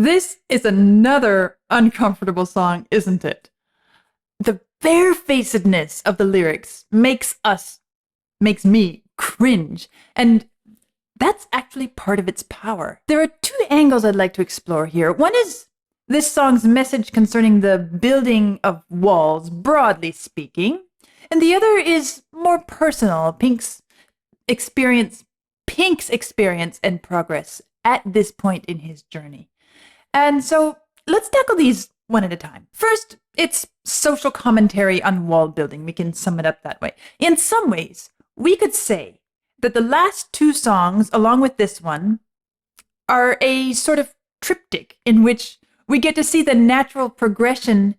This is another uncomfortable song, isn't it? The barefacedness of the lyrics makes me cringe, and that's actually part of its power. There are two angles I'd like to explore here. One is this song's message concerning the building of walls, broadly speaking, and the other is more personal, Pink's experience and progress at this point in his journey. And so let's tackle these one at a time. First, it's social commentary on wall building. We can sum it up that way. In some ways, we could say that the last two songs, along with this one, are a sort of triptych in which we get to see the natural progression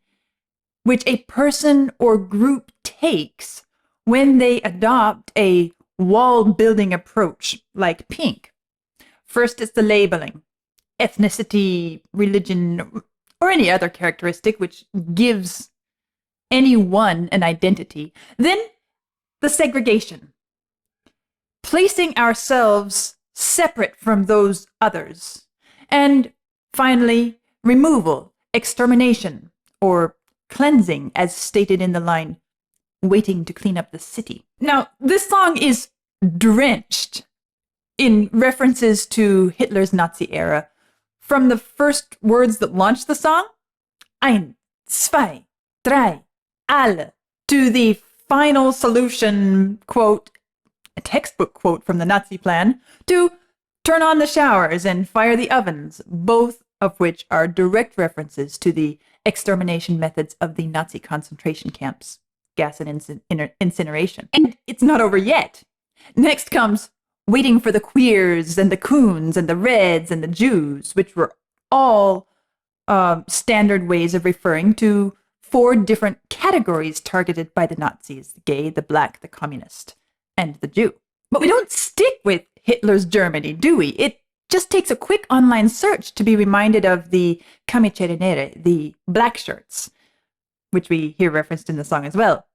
which a person or group takes when they adopt a wall building approach like Pink. First, it's the labeling, ethnicity, religion, or any other characteristic which gives anyone an identity. Then the segregation, placing ourselves separate from those others. And finally, removal, extermination, or cleansing, as stated in the line, waiting to clean up the city. Now, this song is drenched in references to Hitler's Nazi era. From the first words that launched the song, ein, zwei, drei, alle, to the final solution quote, a textbook quote from the Nazi plan, to turn on the showers and fire the ovens, both of which are direct references to the extermination methods of the Nazi concentration camps, gas and incineration. And it's not over yet. Next comes waiting for the queers and the coons and the reds and the Jews, which were all standard ways of referring to 4 different categories targeted by the Nazis: the gay, the black, the communist, and the Jew. But we don't stick with Hitler's Germany, do we? It just takes a quick online search to be reminded of the camicie nere, the black shirts, which we hear referenced in the song as well,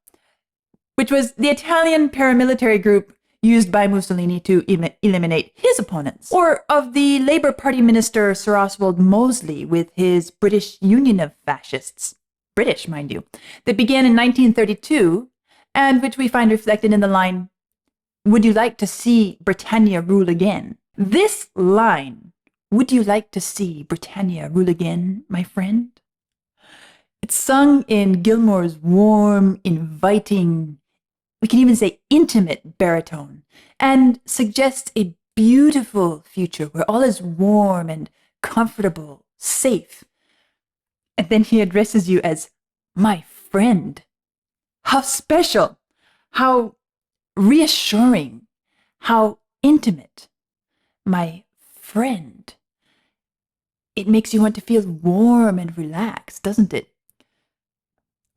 which was the Italian paramilitary group used by Mussolini to eliminate his opponents, or of the Labour Party minister Sir Oswald Mosley with his British Union of Fascists, British, mind you, that began in 1932, and which we find reflected in the line, "Would you like to see Britannia rule again?" This line, "Would you like to see Britannia rule again, my friend?" It's sung in Gilmour's warm, inviting, we can even say intimate baritone, and suggests a beautiful future where all is warm and comfortable, safe. And then he addresses you as my friend. How special, how reassuring, how intimate. My friend. It makes you want to feel warm and relaxed, doesn't it?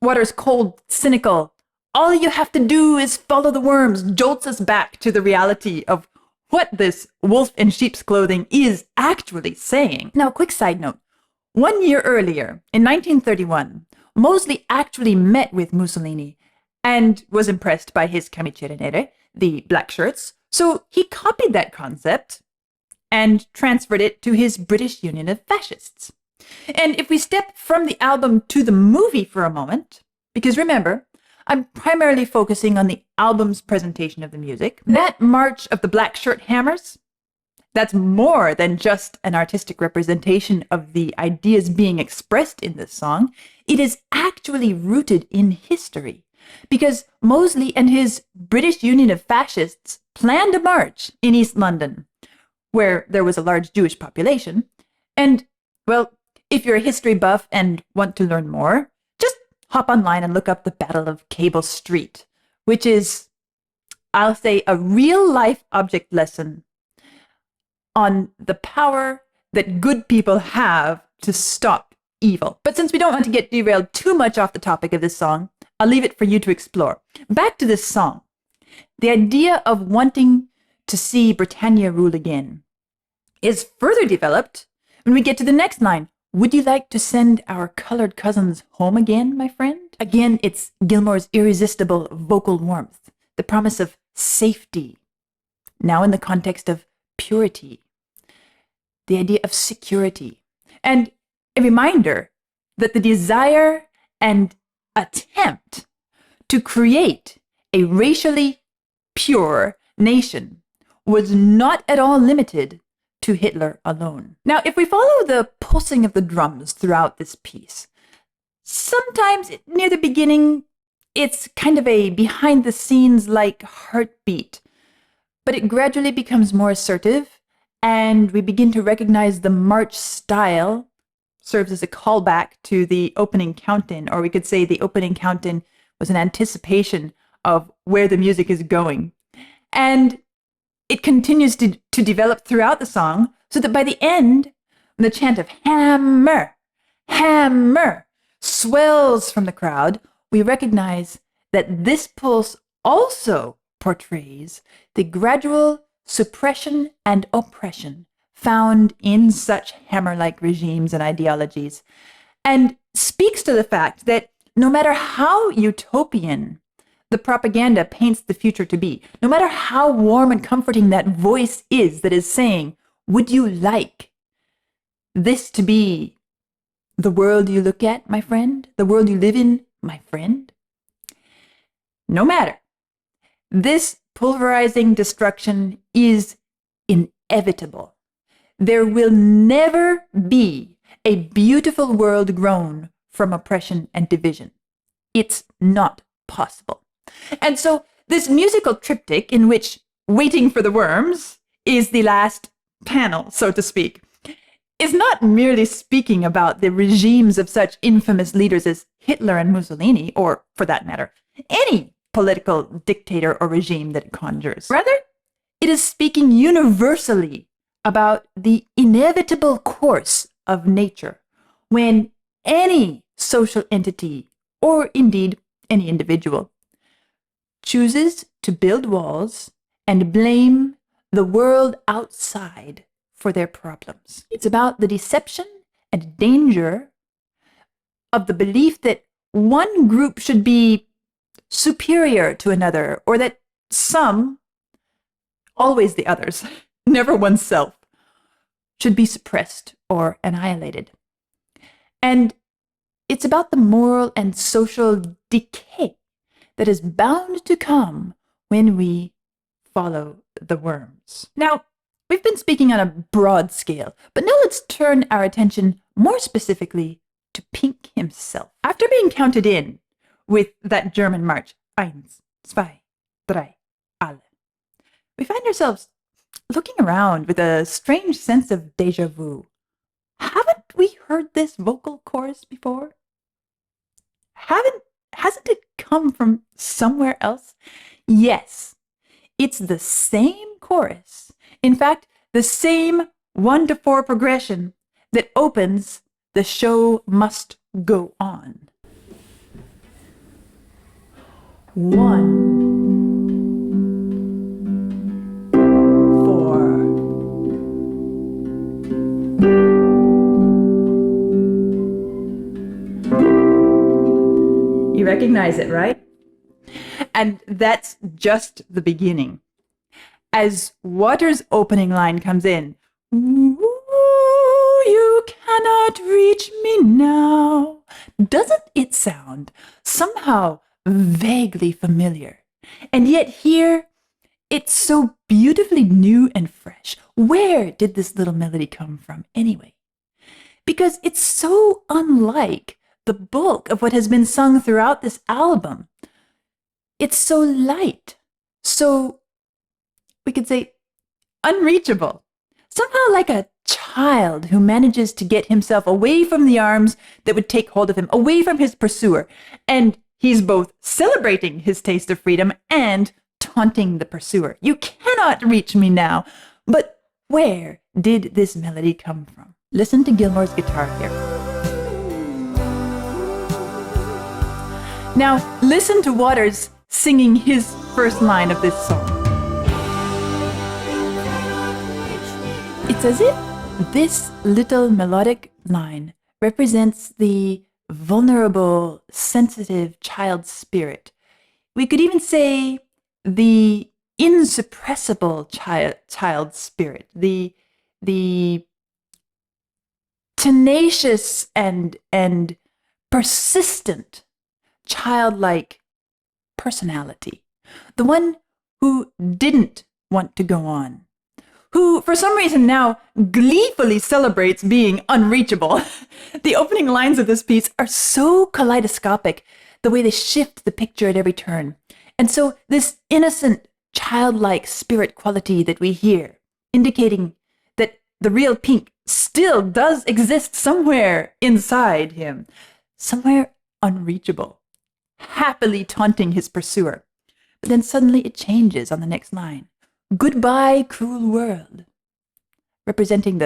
Water's cold, cynical. All you have to do is follow the worms, jolts us back to the reality of what this wolf in sheep's clothing is actually saying. Now, a quick side note. 1 year earlier, in 1931, Mosley actually met with Mussolini and was impressed by his camicie nere, the black shirts, so he copied that concept and transferred it to his British Union of Fascists. And if we step from the album to the movie for a moment, because remember, I'm primarily focusing on the album's presentation of the music, that March of the Black Shirt Hammers, that's more than just an artistic representation of the ideas being expressed in this song. It is actually rooted in history, because Mosley and his British Union of Fascists planned a march in East London, where there was a large Jewish population. And, well, if you're a history buff and want to learn more, just hop online and look up the Battle of Cable Street, which is, I'll say, a real-life object lesson on the power that good people have to stop evil. But since we don't want to get derailed too much off the topic of this song, I'll leave it for you to explore. Back to this song. The idea of wanting to see Britannia rule again is further developed when we get to the next line. Would you like to send our colored cousins home again, my friend? Again, it's Gilmour's irresistible vocal warmth, the promise of safety, now in the context of purity, the idea of security. and a reminder that the desire and attempt to create a racially pure nation was not at all limited to Hitler alone. Now, if we follow the pulsing of the drums throughout this piece, sometimes near the beginning, it's kind of a behind-the-scenes like heartbeat, but it gradually becomes more assertive, and we begin to recognize the march style serves as a callback to the opening count-in, or we could say the opening count-in was an anticipation of where the music is going. And it continues to develop throughout the song, so that by the end, when the chant of hammer, hammer swells from the crowd, we recognize that this pulse also portrays the gradual suppression and oppression found in such hammer-like regimes and ideologies, and speaks to the fact that no matter how utopian the propaganda paints the future to be, no matter how warm and comforting that voice is that is saying, would you like this to be the world you look at, my friend? The world you live in, my friend? No matter. This pulverizing destruction is inevitable. There will never be a beautiful world grown from oppression and division. It's not possible. And so this musical triptych, in which Waiting for the Worms is the last panel, so to speak, is not merely speaking about the regimes of such infamous leaders as Hitler and Mussolini, or, for that matter, any political dictator or regime that it conjures. Rather, it is speaking universally about the inevitable course of nature when any social entity, or indeed any individual, chooses to build walls and blame the world outside for their problems. It's about the deception and danger of the belief that one group should be superior to another, or that some, always the others, never oneself, should be suppressed or annihilated. And it's about the moral and social decay that is bound to come when we follow the worms. Now, we've been speaking on a broad scale, but now let's turn our attention more specifically to Pink himself. After being counted in with that German march, 1, 2, 3, alle, we find ourselves looking around with a strange sense of déjà vu. Haven't we heard this vocal chorus before? Hasn't it come from somewhere else? Yes, it's the same chorus. In fact, the same 1 to 4 progression that opens The Show Must Go On. 1, 4. You recognize it, right? And that's just the beginning. As Waters' opening line comes in, "Ooh, you cannot reach me now," doesn't it sound somehow vaguely familiar? And yet here, it's so beautifully new and fresh. Where did this little melody come from anyway? Because it's so unlike the bulk of what has been sung throughout this album. It's so light, so, we could say, unreachable. Somehow like a child who manages to get himself away from the arms that would take hold of him, away from his pursuer. And he's both celebrating his taste of freedom and taunting the pursuer. You cannot reach me now. But where did this melody come from? Listen to Gilmore's guitar here. Now, listen to Waters singing his first line of this song. It's as if this little melodic line represents the vulnerable, sensitive child spirit. We could even say the insuppressible child spirit, the tenacious and persistent, childlike personality. The one who didn't want to go on. Who, for some reason now, gleefully celebrates being unreachable. The opening lines of this piece are so kaleidoscopic, the way they shift the picture at every turn. And so this innocent, childlike spirit quality that we hear, indicating that the real Pink still does exist somewhere inside him, somewhere unreachable, happily taunting his pursuer. But then suddenly it changes on the next line. Goodbye, cruel world. Representing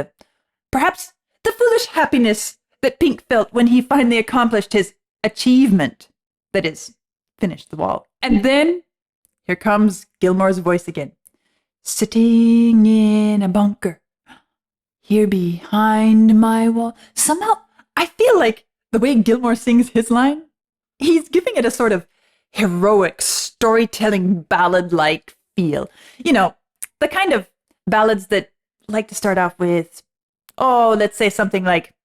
perhaps the foolish happiness that Pink felt when he finally accomplished his achievement, that is, finished the wall. And then here comes Gilmore's voice again. Sitting in a bunker, here behind my wall. Somehow, I feel like the way Gilmore sings his line, he's giving it a sort of heroic, storytelling ballad-like feel. You know, the kind of ballads that like to start off with, let's say something like,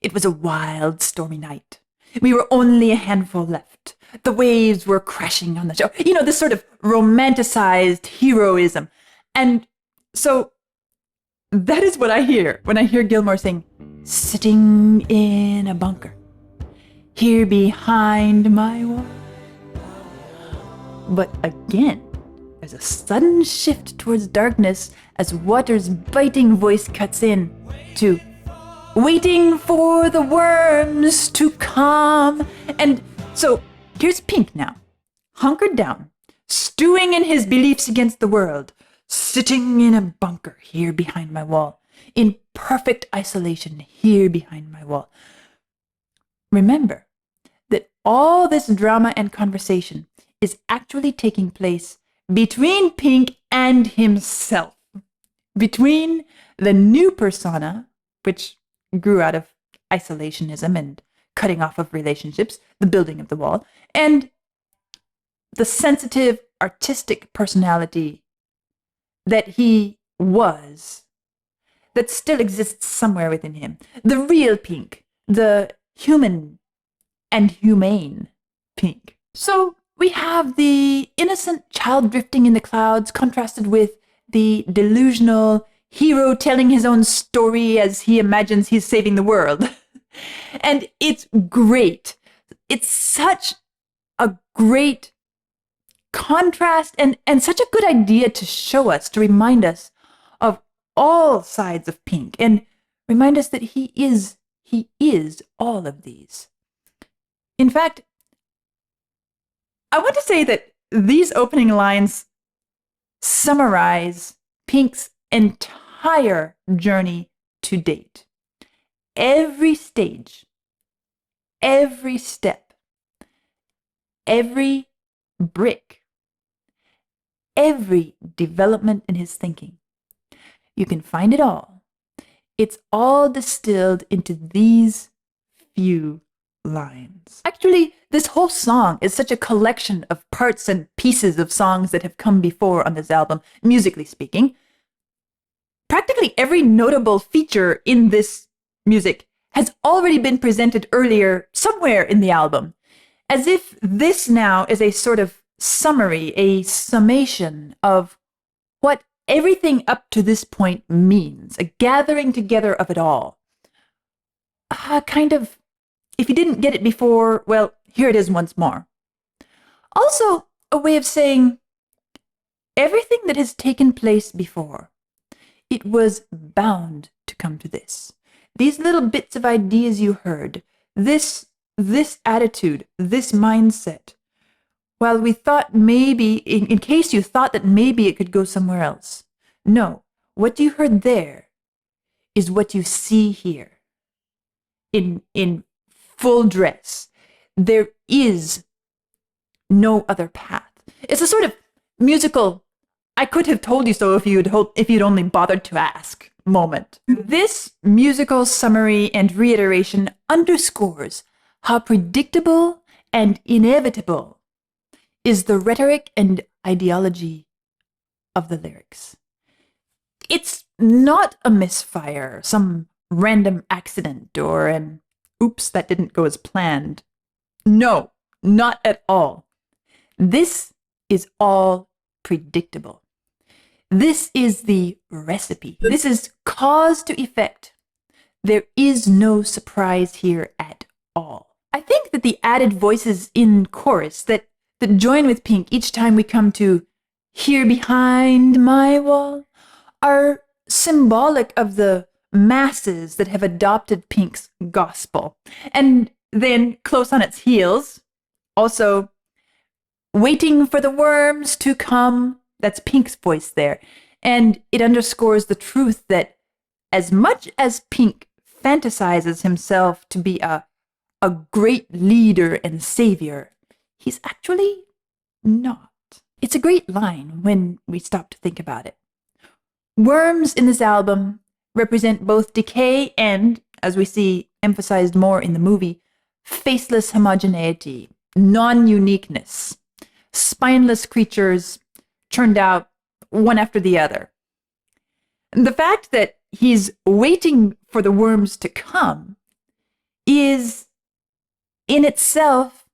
it was a wild, stormy night. We were only a handful left. The waves were crashing on the shore. You know, this sort of romanticized heroism. And so that is what I hear when I hear Gilmore sing, sitting in a bunker, here behind my wall. But again, there's a sudden shift towards darkness as Waters' biting voice cuts in to waiting for the worms to come. And so here's Pink now, hunkered down, stewing in his beliefs against the world, sitting in a bunker here behind my wall, in perfect isolation here behind my wall. Remember that all this drama and conversation is actually taking place between Pink and himself, between the new persona, which grew out of isolationism and cutting off of relationships, the building of the wall, and the sensitive, artistic personality that he was, that still exists somewhere within him. The real Pink, the human and humane Pink. So we have the innocent child drifting in the clouds contrasted with the delusional hero telling his own story as he imagines he's saving the world. And it's great. It's such a great contrast and such a good idea to show us, to remind us of all sides of Pink and remind us that he is all of these. In fact, I want to say that these opening lines summarize Pink's entire journey to date. Every stage, every step, every brick, every development in his thinking. You can find it all. It's all distilled into these few lines. Actually, this whole song is such a collection of parts and pieces of songs that have come before on this album, musically speaking. Practically every notable feature in this music has already been presented earlier somewhere in the album, as if this now is a sort of summary, a summation of what everything up to this point means, a gathering together of it all. Kind of, if you didn't get it before, well, here it is once more. Also, a way of saying everything that has taken place before, it was bound to come to this. These little bits of ideas you heard, this attitude, this mindset, while we thought maybe, in case you thought that maybe it could go somewhere else. No, what you heard there is what you see here. In full dress. There is no other path. It's a sort of musical, I could have told you so if you'd only bothered to ask moment. This musical summary and reiteration underscores how predictable and inevitable is the rhetoric and ideology of the lyrics. It's not a misfire, some random accident or an oops, that didn't go as planned. No, not at all. This is all predictable. This is the recipe. This is cause to effect. There is no surprise here at all. I think that the added voices in chorus that join with Pink each time we come to "Here behind my wall" are symbolic of the masses that have adopted Pink's gospel. And then, close on its heels, also, "Waiting for the worms to come," that's Pink's voice there. And it underscores the truth that as much as Pink fantasizes himself to be a great leader and savior, he's actually not. It's a great line when we stop to think about it. Worms in this album represent both decay and, as we see emphasized more in the movie, faceless homogeneity, non-uniqueness, spineless creatures churned out one after the other. And the fact that he's waiting for the worms to come is in itself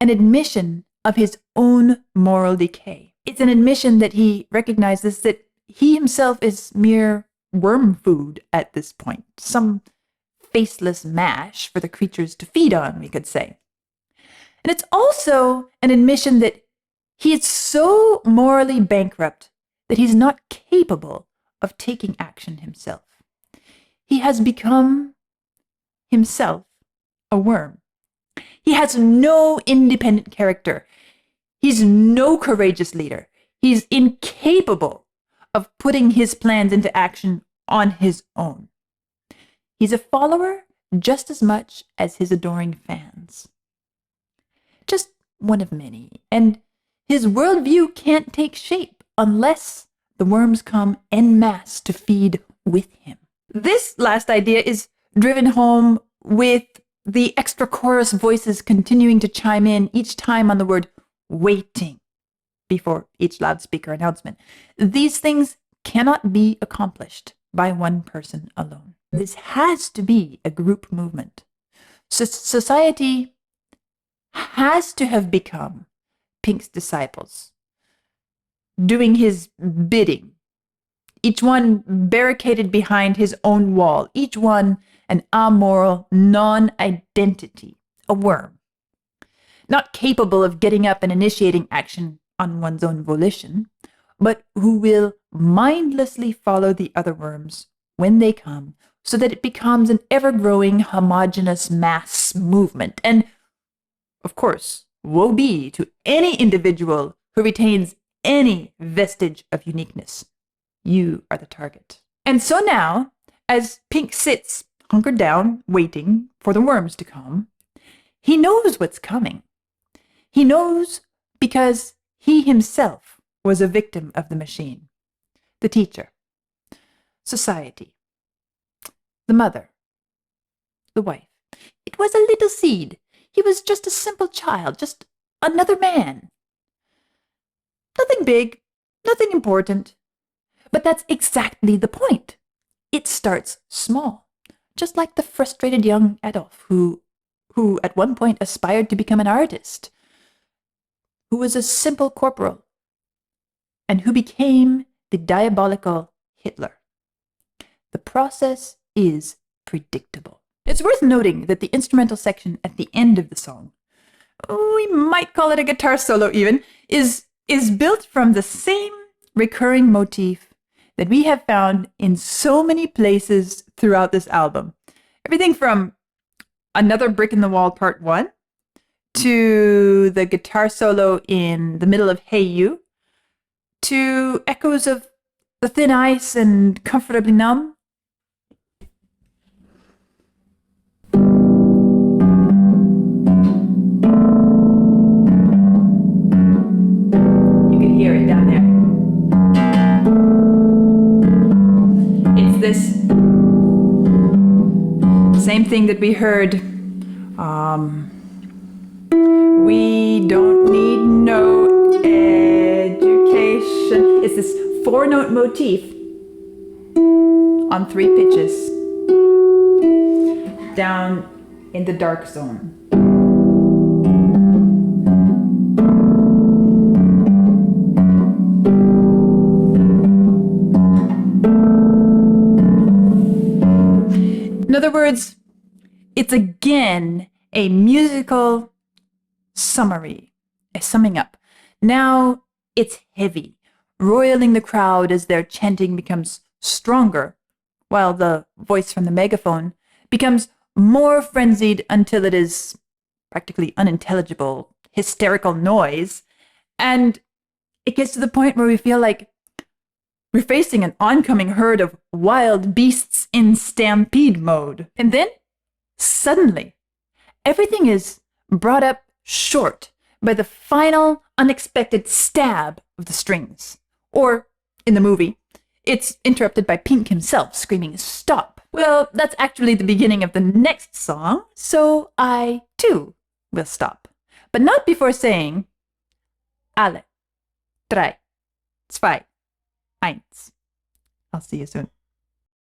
an admission of his own moral decay. It's an admission that he recognizes that he himself is mere worm food at this point, some faceless mash for the creatures to feed on, we could say. And it's also an admission that he is so morally bankrupt that he's not capable of taking action himself. He has become himself a worm. He has no independent character. He's no courageous leader. He's incapable of putting his plans into action on his own. He's a follower just as much as his adoring fans. Just one of many, and his worldview can't take shape unless the worms come en masse to feed with him. This last idea is driven home with the extra chorus voices continuing to chime in each time on the word waiting before each loudspeaker announcement. These things cannot be accomplished by one person alone. This has to be a group movement. Society has to have become Pink's disciples, doing his bidding, each one barricaded behind his own wall, each one an amoral non-identity, a worm, not capable of getting up and initiating action on one's own volition, but who will mindlessly follow the other worms when they come, so that it becomes an ever-growing homogeneous mass movement. And, of course, woe be to any individual who retains any vestige of uniqueness. You are the target. And so now, as Pink sits hunkered down, waiting for the worms to come, he knows what's coming. He knows because he himself was a victim of the machine, the teacher, society, the mother, the wife. It was a little seed. He was just a simple child, just another man. Nothing big, nothing important. But that's exactly the point. It starts small, just like the frustrated young Adolf who at one point aspired to become an artist, who was a simple corporal, and who became the diabolical Hitler. The process is predictable. It's worth noting that the instrumental section at the end of the song, we might call it a guitar solo even, is built from the same recurring motif that we have found in so many places throughout this album. Everything from Another Brick in the Wall Part 1 to the guitar solo in the middle of Hey You, to echoes of The Thin Ice and Comfortably Numb. You can hear it down there. It's this same thing that we heard. We don't need no education. It's this 4-note motif on 3 pitches. down in the dark zone. In other words, it's again a musical summary, a summing up. Now it's heavy, roiling the crowd as their chanting becomes stronger, while the voice from the megaphone becomes more frenzied until it is practically unintelligible, hysterical noise, and it gets to the point where we feel like we're facing an oncoming herd of wild beasts in stampede mode. And then, suddenly, everything is brought up short by the final unexpected stab of the strings. Or, in the movie, it's interrupted by Pink himself screaming, "Stop!" Well, that's actually the beginning of the next song, so I, too, will stop. But not before saying, alle, drei, zwei, eins. I'll see you soon.